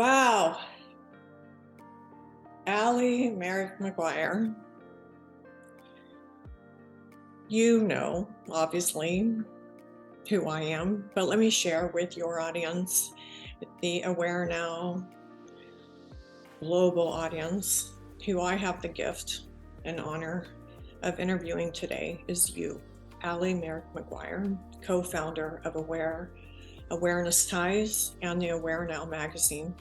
Wow. Allié Merrick McGuire. You know, obviously, who I am, but let me share with your audience, the AwareNow global audience, who I have the gift and honor of interviewing today is you, Allié Merrick McGuire, co-founder of Awareness Ties and the AwareNow Magazine.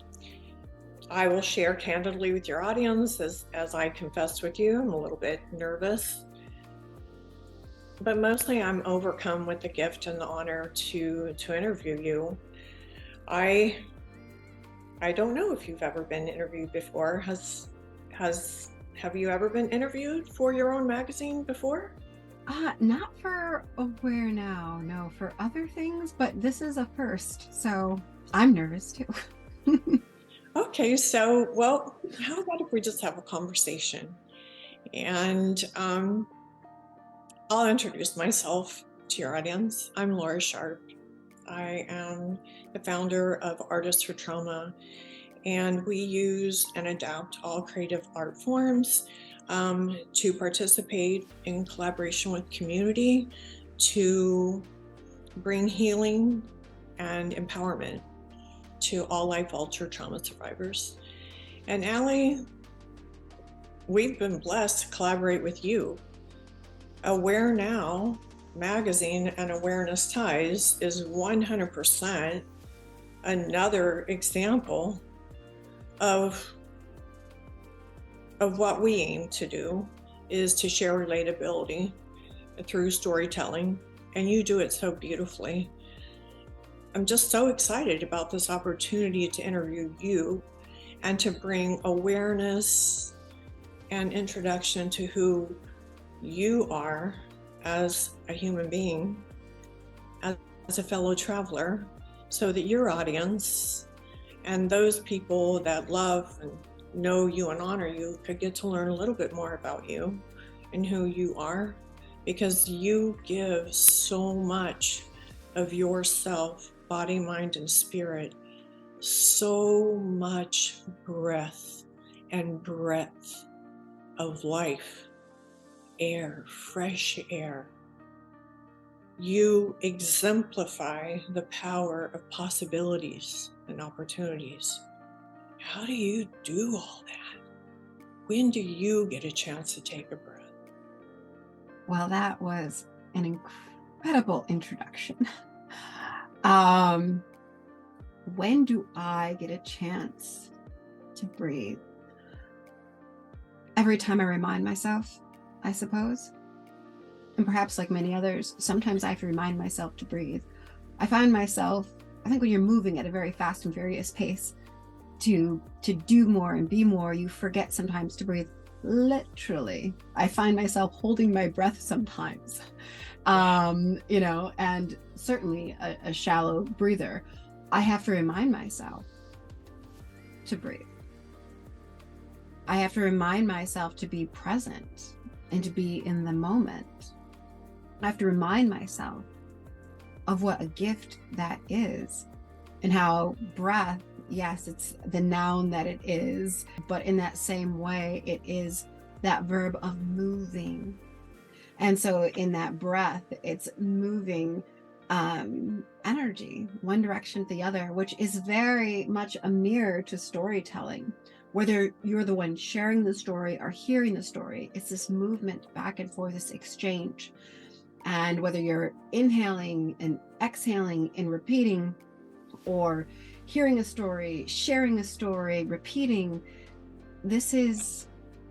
I will share candidly with your audience as I confess with you, I'm a little bit nervous, but mostly I'm overcome with the gift and the honor to interview you. I don't know if you've ever been interviewed before. Have you ever been interviewed for your own magazine before? Not for AwareNow, no, for other things, but this is a first, so I'm nervous too. Okay, so, well, how about if we just have a conversation? And I'll introduce myself to your audience. I'm Laura Sharpe. I am the founder of Artists for Trauma, and we use and adapt all creative art forms to participate in collaboration with community to bring healing and empowerment to all life-altered trauma survivors. And Allie, we've been blessed to collaborate with you. AwareNow Magazine and Awareness Ties is 100% another example of what we aim to do, is to share relatability through storytelling, and you do it so beautifully. I'm just so excited about this opportunity to interview you and to bring awareness and introduction to who you are as a human being, as a fellow traveler, so that your audience and those people that love and know you and honor you could get to learn a little bit more about you and who you are, because you give so much of yourself, body, mind, and spirit, so much breath and breadth of life, air, fresh air. You exemplify the power of possibilities and opportunities. How do you do all that? When do you get a chance to take a breath? Well, that was an incredible introduction. When do I get a chance to breathe? Every time I remind myself, I suppose. And perhaps like many others, sometimes I have to remind myself to breathe. I find myself, I think when you're moving at a very fast and furious pace to do more and be more, you forget sometimes to breathe. Literally, I find myself holding my breath sometimes, and certainly a shallow breather. I have to remind myself to breathe. I have to remind myself to be present and to be in the moment. I have to remind myself of what a gift that is and how breath, yes, it's the noun that it is, but in that same way, it is that verb of moving. And so in that breath, it's moving energy, one direction to the other, which is very much a mirror to storytelling. Whether you're the one sharing the story or hearing the story, it's this movement back and forth, this exchange. And whether you're inhaling and exhaling and repeating, or hearing a story, sharing a story, repeating, this is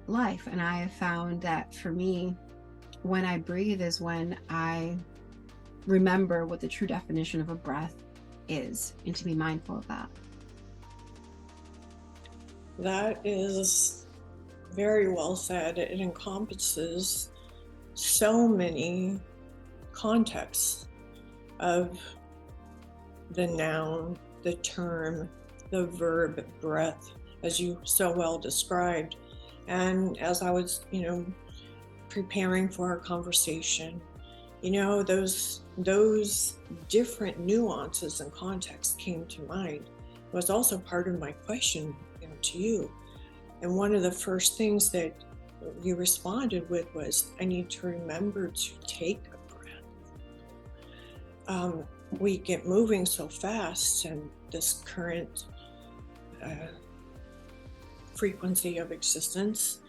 life. And I have found that for me, when I breathe is when I remember what the true definition of a breath is, and to be mindful of that. That is very well said. It encompasses so many contexts of the noun, the term, the verb breath, as you so well described. And as I was, preparing for our conversation, those different nuances and contexts came to mind. was also part of my question, to you. And one of the first things that you responded with was, I need to remember to take a breath. We get moving so fast, and this current frequency of existence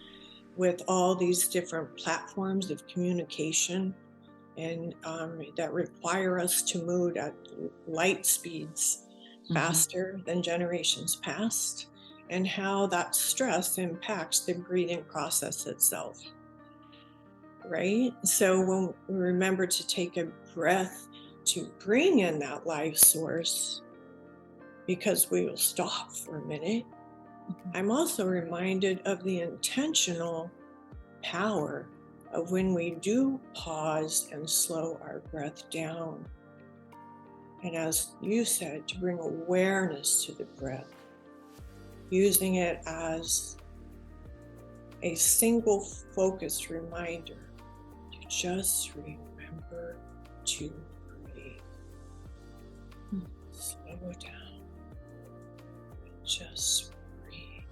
with all these different platforms of communication, and that require us to move at light speeds faster than generations past, and how that stress impacts the breathing process itself, right? So when we remember to take a breath to bring in that life source, because we will stop for a minute, I'm also reminded of the intentional power of when we do pause and slow our breath down. And as you said, to bring awareness to the breath, using it as a single focused reminder to just remember to breathe. Slow down. Just breathe.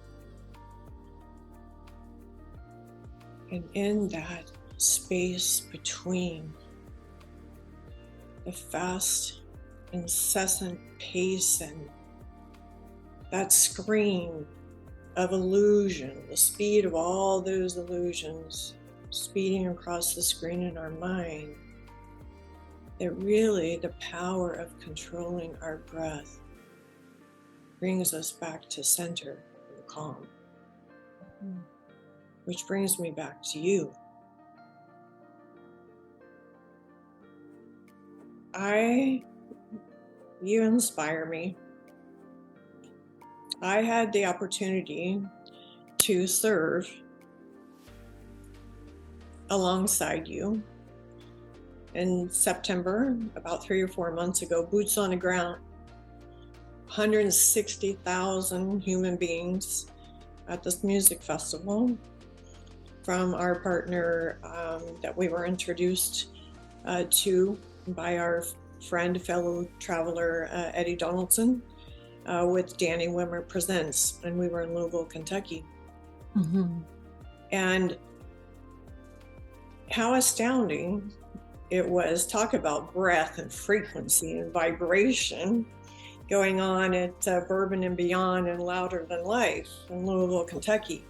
And in that space between the fast, incessant pace and that screen of illusion, the speed of all those illusions speeding across the screen in our mind, that really the power of controlling our breath brings us back to center and calm. Which brings me back to you. You inspire me. I had the opportunity to serve alongside you in September, about 3 or 4 months ago, boots on the ground, 160,000 human beings at this music festival from our partner that we were introduced to by our friend, fellow traveler, Eddie Donaldson, with Danny Wimmer Presents, and we were in Louisville, Kentucky. And how astounding it was. Talk about breath and frequency and vibration going on at Bourbon and Beyond and Louder Than Life in Louisville, Kentucky.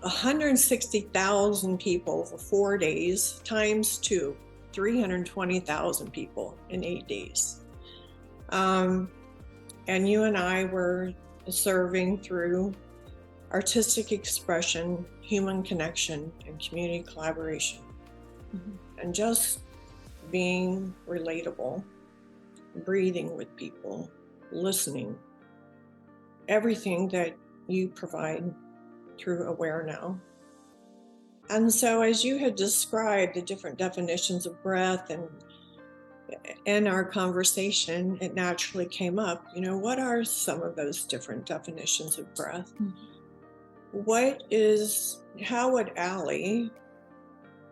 160,000 people for 4 days times 2, 320,000 people in 8 days. And you and I were serving through artistic expression, human connection, and community collaboration. And just being relatable, breathing with people, listening, everything that you provide through AwareNow. And so as you had described the different definitions of breath, and in our conversation, it naturally came up, what are some of those different definitions of breath?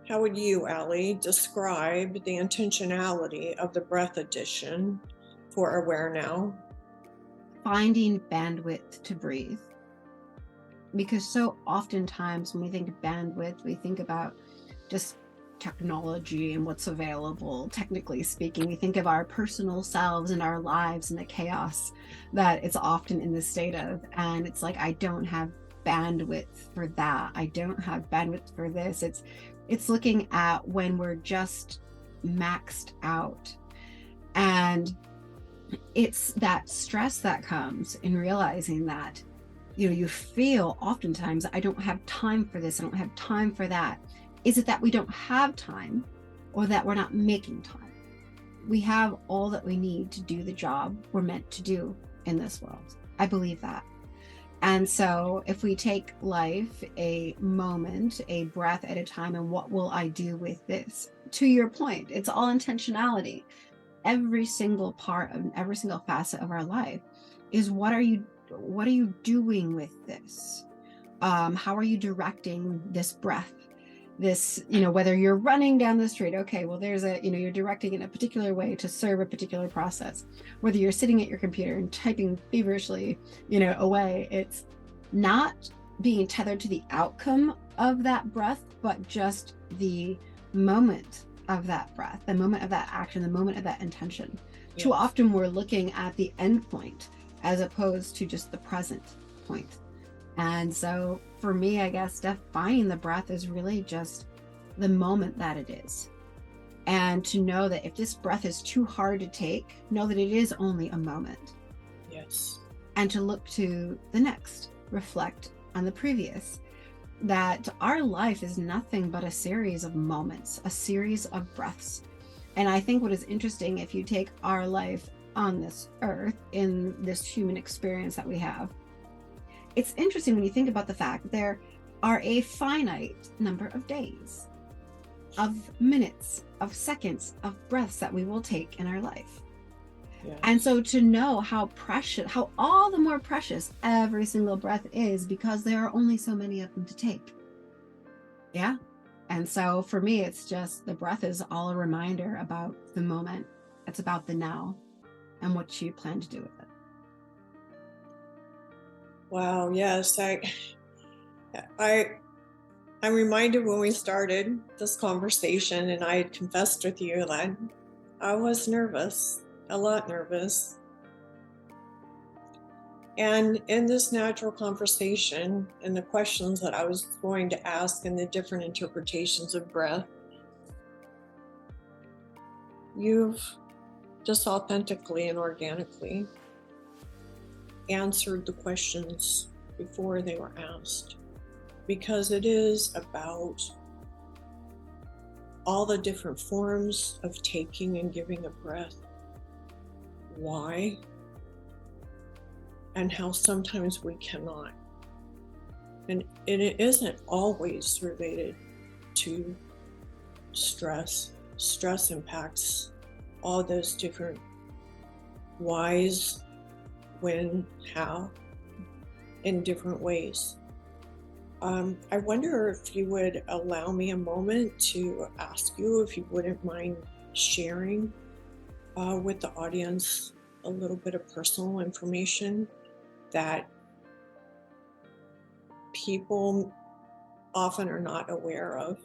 How would you, Allie, describe the intentionality of the breath edition for AwareNow? Finding bandwidth to breathe. Because so oftentimes when we think of bandwidth, we think about just technology and what's available. Technically speaking, we think of our personal selves and our lives and the chaos that it's often in the state of. And it's like, I don't have bandwidth for that. I don't have bandwidth for this. It's looking at when we're just maxed out. And it's that stress that comes in realizing that, you feel oftentimes, I don't have time for this, I don't have time for that. Is it that we don't have time, or that we're not making time? We have all that we need to do the job we're meant to do in this world. I believe that. And so if we take life a moment, a breath at a time, and what will I do with this? To your point, it's all intentionality. Every single part of every single facet of our life is what are you doing with this? How are you directing this breath? this, whether you're running down the street, okay, well, there's you're directing in a particular way to serve a particular process. Whether you're sitting at your computer and typing feverishly, away, it's not being tethered to the outcome of that breath, but just the moment of that breath, the moment of that action, the moment of that intention. Yes. Too often we're looking at the end point as opposed to just the present point. And so for me, I guess defining the breath is really just the moment that it is. And to know that if this breath is too hard to take, know that it is only a moment. Yes. And to look to the next, reflect on the previous, that our life is nothing but a series of moments, a series of breaths. And I think what is interesting, if you take our life on this earth, in this human experience that we have, it's interesting when you think about the fact that there are a finite number of days, of minutes, of seconds, of breaths that we will take in our life. Yes. And so to know how precious, how all the more precious every single breath is, because there are only so many of them to take. Yeah. And so for me, it's just the breath is all a reminder about the moment. It's about the now and what you plan to do with it. Wow. Yes. I'm reminded when we started this conversation and I had confessed with you that I was nervous, a lot nervous. And in this natural conversation and the questions that I was going to ask and the different interpretations of breath, you've just authentically and organically answered the questions before they were asked, because it is about all the different forms of taking and giving a breath, why, and how sometimes we cannot. And it isn't always related to stress. Stress impacts all those different whys, when, how, in different ways. I wonder if you would allow me a moment to ask you if you wouldn't mind sharing with the audience a little bit of personal information that people often are not aware of.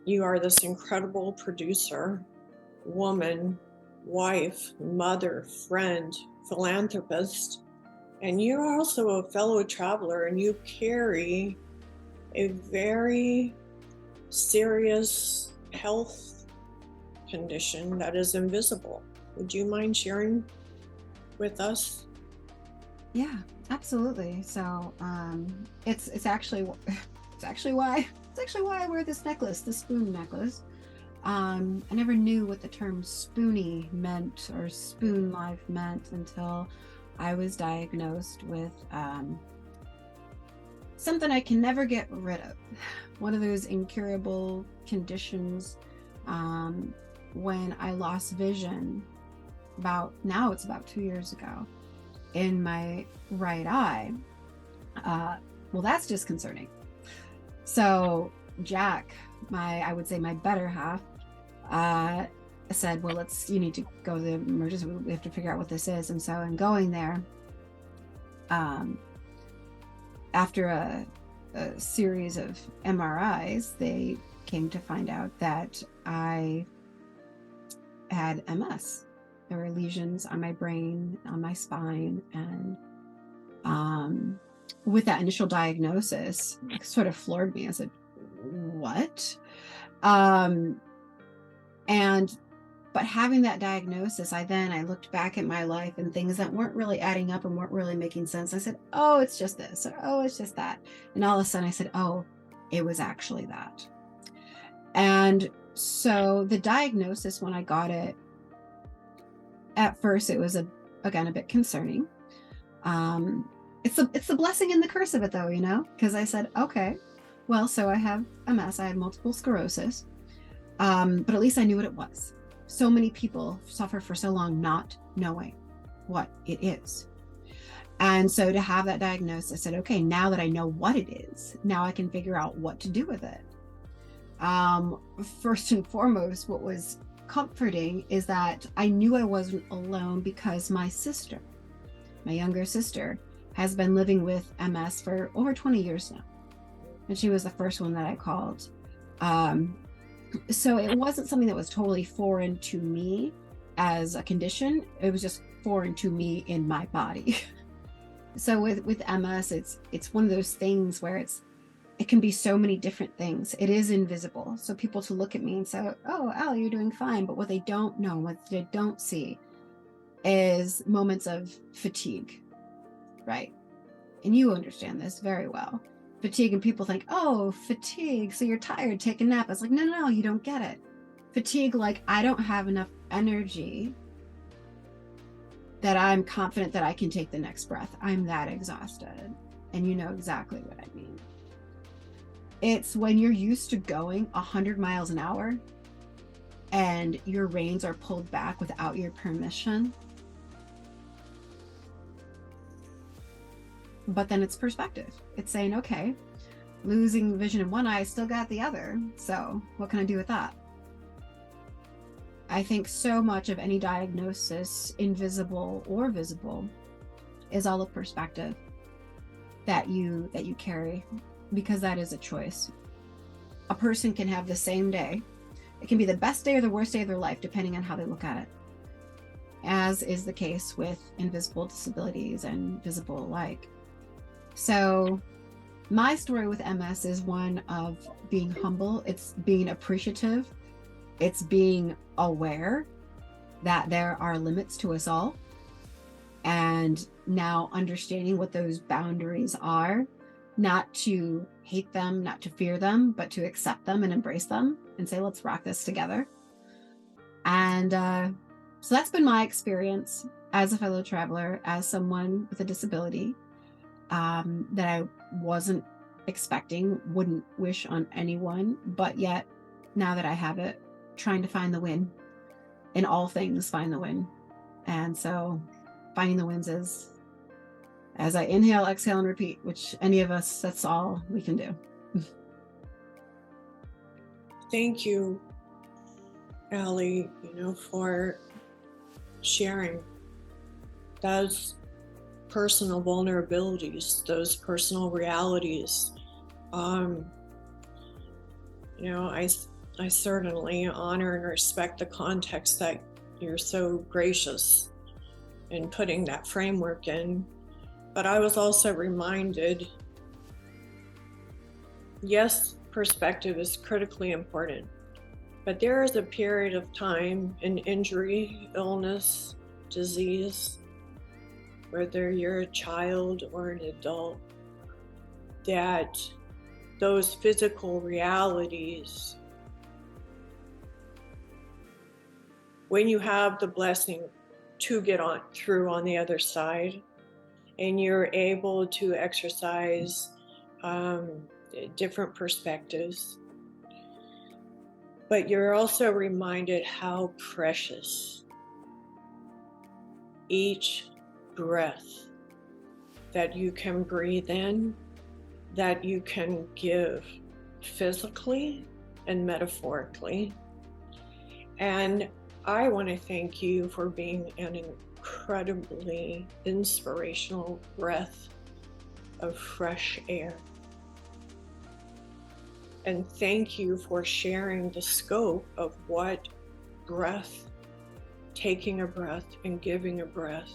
You are this incredible producer, woman, wife, mother, friend, philanthropist, and you're also a fellow traveler, and you carry a very serious health condition that is invisible. Would you mind sharing with us? Yeah, absolutely. So it's actually why I wear this necklace, the spoon necklace. I never knew what the term spoony meant or spoon life meant until I was diagnosed with something I can never get rid of. One of those incurable conditions when I lost vision it's about 2 years ago in my right eye. Well, that's disconcerting. So Jack, I would say my better half, said, well, you need to go to the emergency. We have to figure out what this is. And so in going there, after a series of MRIs, they came to find out that I had MS. There were lesions on my brain, on my spine. And with that initial diagnosis, it sort of floored me. I said, what? But having that diagnosis, I looked back at my life and things that weren't really adding up and weren't really making sense. I said, oh, it's just this, or oh, it's just that. And all of a sudden I said, oh, it was actually that. And so the diagnosis, when I got it, at first it was again a bit concerning. It's the blessing and the curse of it though, because I said, okay, well, so I have MS, I had multiple sclerosis, but at least I knew what it was. So many people suffer for so long not knowing what it is. And so to have that diagnosis, I said, okay, now that I know what it is, now I can figure out what to do with it. First and foremost, what was comforting is that I knew I wasn't alone, because my sister, my younger sister, has been living with MS for over 20 years now. And she was the first one that I called. So it wasn't something that was totally foreign to me as a condition. It was just foreign to me in my body. So with MS, it's one of those things where it can be so many different things. It is invisible. So people to look at me and say, "Oh, Allie, you're doing fine." But what they don't know, what they don't see, is moments of fatigue, right? And you understand this very well. Fatigue, and people think, "Oh, fatigue, so you're tired, take a nap." It's like, no, you don't get it. Fatigue, like, I don't have enough energy that I'm confident that I can take the next breath. I'm that exhausted. And you know exactly what I mean. It's when you're used to going 100 miles an hour and your reins are pulled back without your permission. But then it's perspective. It's saying, okay, losing vision in one eye, still got the other. So what can I do with that? I think so much of any diagnosis, invisible or visible, is all a perspective that you carry, because that is a choice. A person can have the same day. It can be the best day or the worst day of their life, depending on how they look at it, as is the case with invisible disabilities and visible alike. So my story with MS is one of being humble. It's being appreciative. It's being aware that there are limits to us all, and now understanding what those boundaries are, not to hate them, not to fear them, but to accept them and embrace them and say, let's rock this together. And so that's been my experience as a fellow traveler, as someone with a disability that I wasn't expecting, wouldn't wish on anyone, but yet now that I have it, trying to find the win in all things, find the win. And so finding the wins is, as I inhale, exhale, and repeat, which any of us, that's all we can do. Thank you, Allie, for sharing those personal vulnerabilities, those personal realities. I certainly honor and respect the context that you're so gracious in putting that framework in. But I was also reminded, yes, perspective is critically important, but there is a period of time in injury, illness, disease, whether you're a child or an adult, that those physical realities, when you have the blessing to get through on the other side, and you're able to exercise different perspectives, but you're also reminded how precious each breath that you can breathe in, that you can give physically and metaphorically. And I want to thank you for being an incredibly inspirational breath of fresh air. And thank you for sharing the scope of what breath, taking a breath and giving a breath,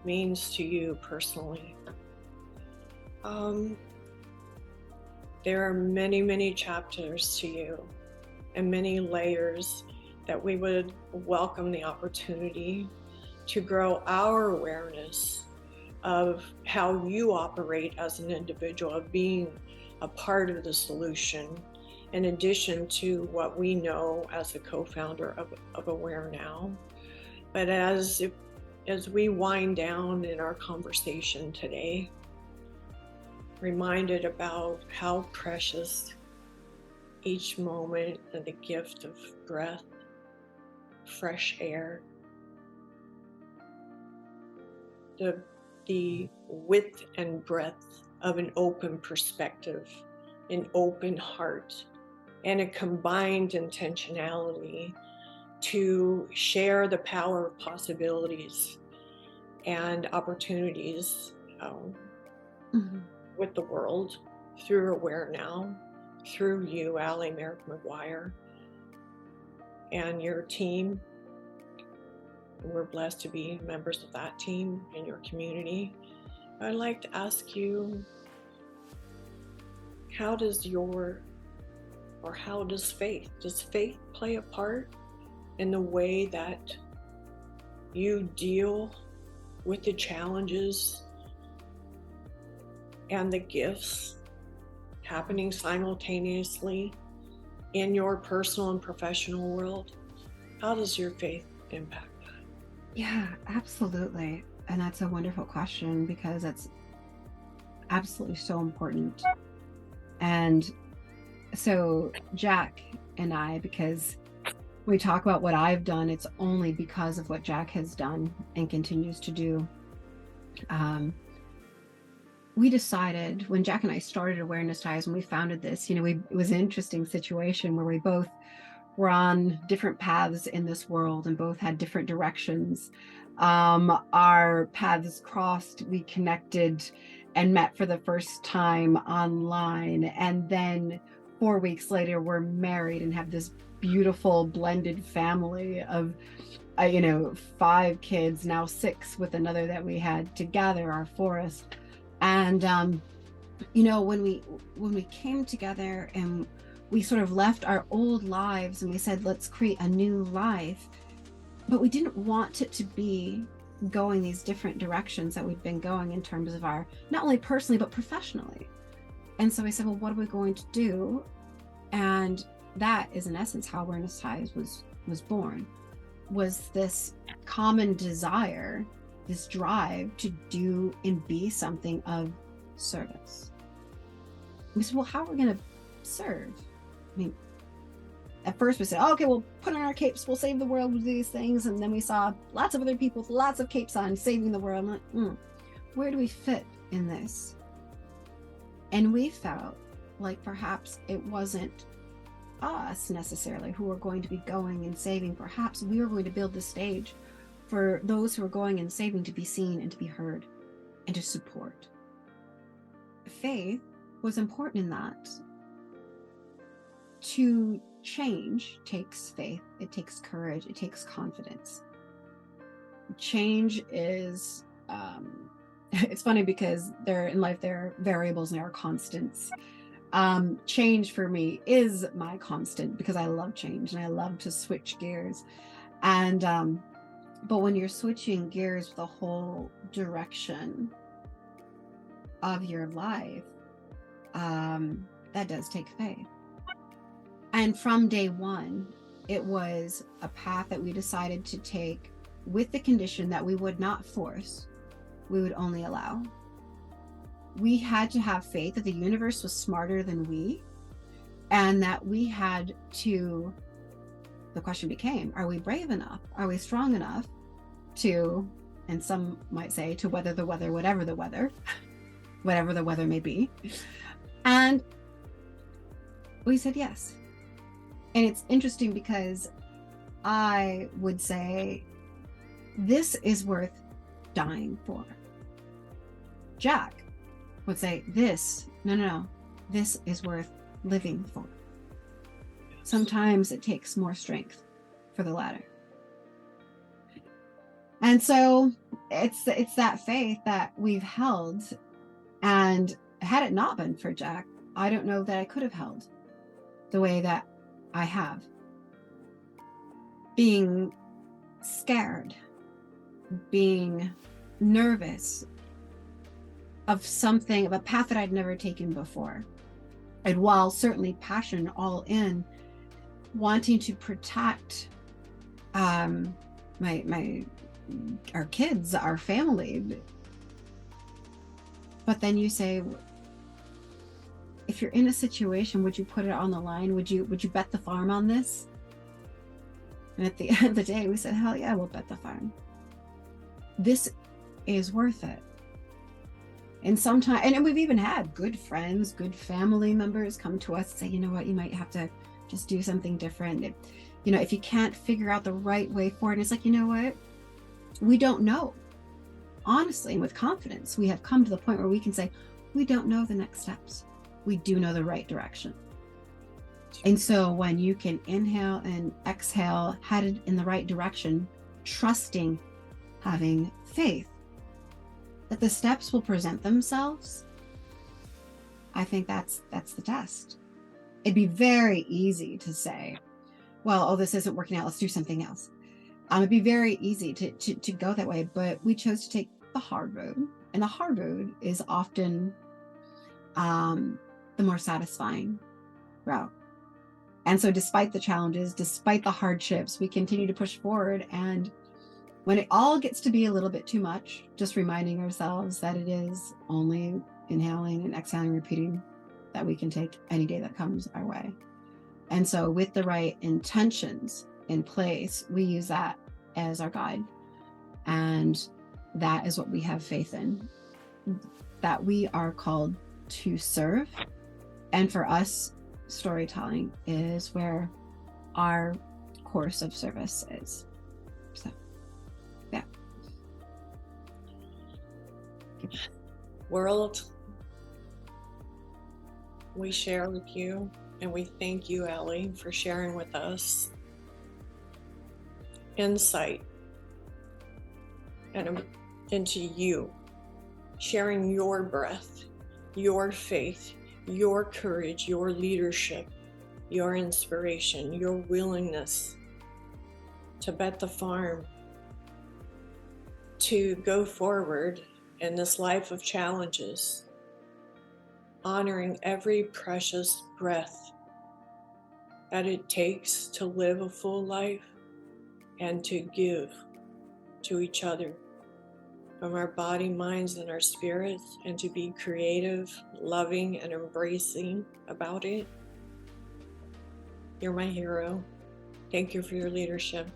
means to you personally. There are many, many chapters to you and many layers that we would welcome the opportunity to grow our awareness of how you operate as an individual, of being a part of the solution, in addition to what we know as a co-founder of AwareNow. But as we wind down in our conversation today, reminded about how precious each moment and the gift of breath, fresh air, the width and breadth of an open perspective, an open heart, and a combined intentionality to share the power of possibilities and opportunities with the world through AwareNow, through you, Allié Merrick McGuire, and your team. And we're blessed to be members of that team in your community. I'd like to ask you, how does faith play a part in the way that you deal with the challenges and the gifts happening simultaneously in your personal and professional world? How does your faith impact that? Yeah, absolutely. And that's a wonderful question, because it's absolutely so important. And so Jack and I, because we talk about what I've done, it's only because of what Jack has done and continues to do. We decided when Jack and I started Awareness Ties, when we founded this, it was an interesting situation where we both were on different paths in this world and both had different directions. Our paths crossed, we connected and met for the first time online. And then 4 weeks later, we're married and have this beautiful blended family of, 5 kids, now 6 with another that we had together, our forest. And, when we came together and we sort of left our old lives and we said, let's create a new life, but we didn't want it to be going these different directions that we've been going in terms of our, not only personally, but professionally. And so we said, well, what are we going to do? And that is in essence how Awareness Ties was born, was this common desire, this drive to do and be something of service. We said, well, how are we going to serve? I mean, at first we said, oh, okay, we'll put on our capes, we'll save the world with these things. And then we saw lots of other people with lots of capes on saving the world. I'm like, where do we fit in this? And we felt like perhaps it wasn't us necessarily who were going to be going and saving. Perhaps we were going to build the stage for those who are going and saving to be seen and to be heard and to support. Faith was important in that. To change takes faith, it takes courage, it takes confidence. Change is, it's funny because in life there are variables and there are constants. Change for me is my constant because I love change and I love to switch gears. And but when you're switching gears with the whole direction of your life, that does take faith. And from day one, it was a path that we decided to take with the condition that we would not force, we would only allow. We had to have faith that the universe was smarter than we, and that we had to, the question became, are we brave enough? Are we strong enough to, and some might say, to weather the weather, whatever the weather may be? And we said yes. And it's interesting because I would say this is worth dying for. Jack would say no, this is worth living for. Sometimes it takes more strength for the latter. And so it's that faith that we've held, and had it not been for Jack, I don't know that I could have held the way that I have. Being scared, being nervous of something, of a path that I'd never taken before. And while certainly passion all in, wanting to protect our kids, our family. But then you say, if you're in a situation, would you put it on the line? Would you bet the farm on this? And at the end of the day, we said, hell yeah, we'll bet the farm. This is worth it. And sometimes, and we've even had good friends, good family members come to us and say, you know what, you might have to just do something different. If you can't figure out the right way forward, it's like, you know what? We don't know. Honestly, and with confidence, we have come to the point where we can say, we don't know the next steps. We do know the right direction. And so when you can inhale and exhale, headed in the right direction, trusting, having faith that the steps will present themselves, I think that's the test. It'd be very easy to say, well, oh, this isn't working out, let's do something else. It'd be very easy to go that way, but we chose to take the hard road, and the hard road is often the more satisfying route. And so despite the challenges, despite the hardships, we continue to push forward. And when it all gets to be a little bit too much, just reminding ourselves that it is only inhaling and exhaling, repeating, that we can take any day that comes our way. And so with the right intentions in place, we use that as our guide. And that is what we have faith in, that we are called to serve. And for us, storytelling is where our course of service is. So, yeah. World, we share with you, and we thank you, Allie, for sharing with us insight and into you, sharing your breath, your faith, your courage, your leadership, your inspiration, your willingness to bet the farm, to go forward in this life of challenges, honoring every precious breath that it takes to live a full life and to give to each other from our body, minds, and our spirits, and to be creative, loving, and embracing about it. You're my hero. Thank you for your leadership.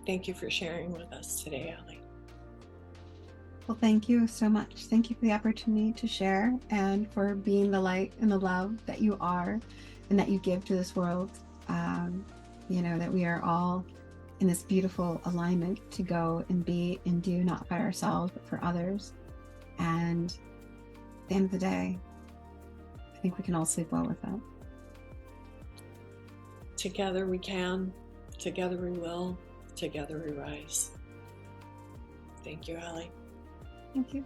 Thank you for sharing with us today, Allie. Well, thank you so much. Thank you for the opportunity to share, and for being the light and the love that you are and that you give to this world. That we are all in this beautiful alignment to go and be and do, not by ourselves, but for others. And at the end of the day, I think we can all sleep well with that. Together we can, together we will, together we rise. Thank you, Allie. Thank you.